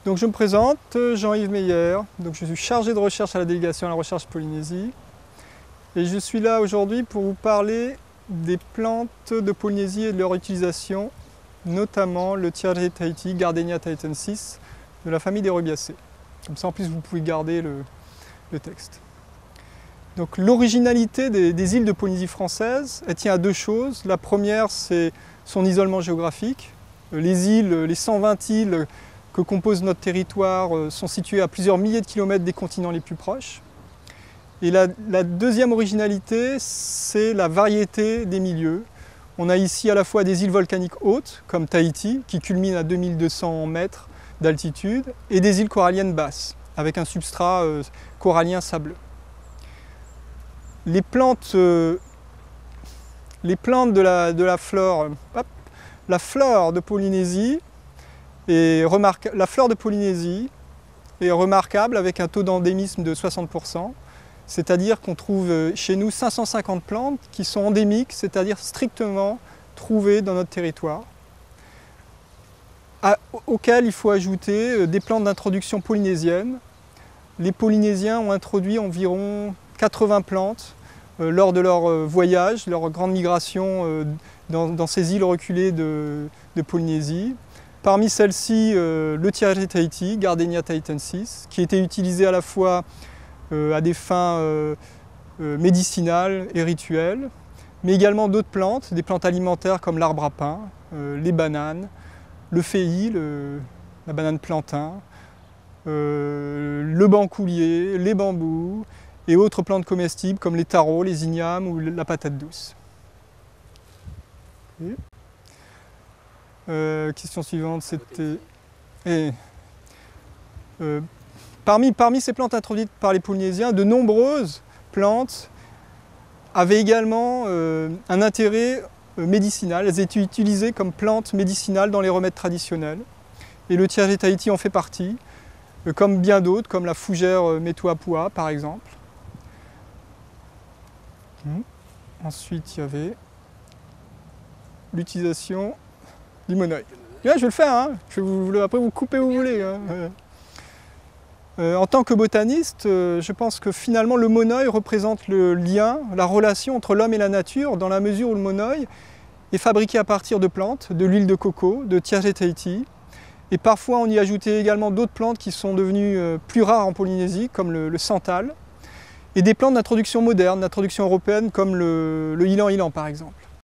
Donc je me présente, Jean-Yves Meyer, donc je suis chargé de recherche à la délégation à la recherche Polynésie. Et je suis là aujourd'hui pour vous parler des plantes de Polynésie et de leur utilisation, notamment le Tiare Tahiti, Gardenia tahitensis, de la famille des rubiacées. Comme ça en plus vous pouvez garder le texte. Donc l'originalité des îles de Polynésie française, elle tient à deux choses. La première, c'est son isolement géographique. Les îles, les 120 îles que compose notre territoire sont situées à plusieurs milliers de kilomètres des continents les plus proches. Et la deuxième originalité, c'est la variété des milieux. On a ici à la fois des îles volcaniques hautes, comme Tahiti, qui culminent à 2200 mètres d'altitude, et des îles coralliennes basses, avec un substrat corallien sableux. Les plantes de la flore, la flore de Polynésie est remarquable avec un taux d'endémisme de 60%, c'est-à-dire qu'on trouve chez nous 550 plantes qui sont endémiques, c'est-à-dire strictement trouvées dans notre territoire, auxquelles il faut ajouter des plantes d'introduction polynésienne. Les Polynésiens ont introduit environ 80 plantes lors de leur voyage, leur grande migration dans ces îles reculées de Polynésie. Parmi celles-ci, le Tiare Tahiti, Gardenia tahitensis, qui était utilisé à la fois à des fins médicinales et rituelles, mais également d'autres plantes, des plantes alimentaires comme l'arbre à pain, les bananes, le feuillis, la banane plantain, le bancoulier, les bambous et autres plantes comestibles comme les taros, les ignames ou la patate douce. Question suivante, c'était... Parmi ces plantes introduites par les Polynésiens, de nombreuses plantes avaient également un intérêt médicinal. Elles étaient utilisées comme plantes médicinales dans les remèdes traditionnels. Et le Tiare Tahiti en fait partie, comme bien d'autres, comme la fougère Metuapua par exemple. Ensuite, il y avait l'utilisation du monoeil. Là, je vais le faire, hein. Après vous coupez où vous voulez. Hein. En tant que botaniste, je pense que finalement le monoeil représente le lien, la relation entre l'homme et la nature, dans la mesure où le monoeil est fabriqué à partir de plantes, de l'huile de coco, de Tiare Tahiti. Et parfois on y ajoutait également d'autres plantes qui sont devenues plus rares en Polynésie, comme le santal, et des plantes d'introduction moderne, d'introduction européenne, comme le ylang-ylang par exemple.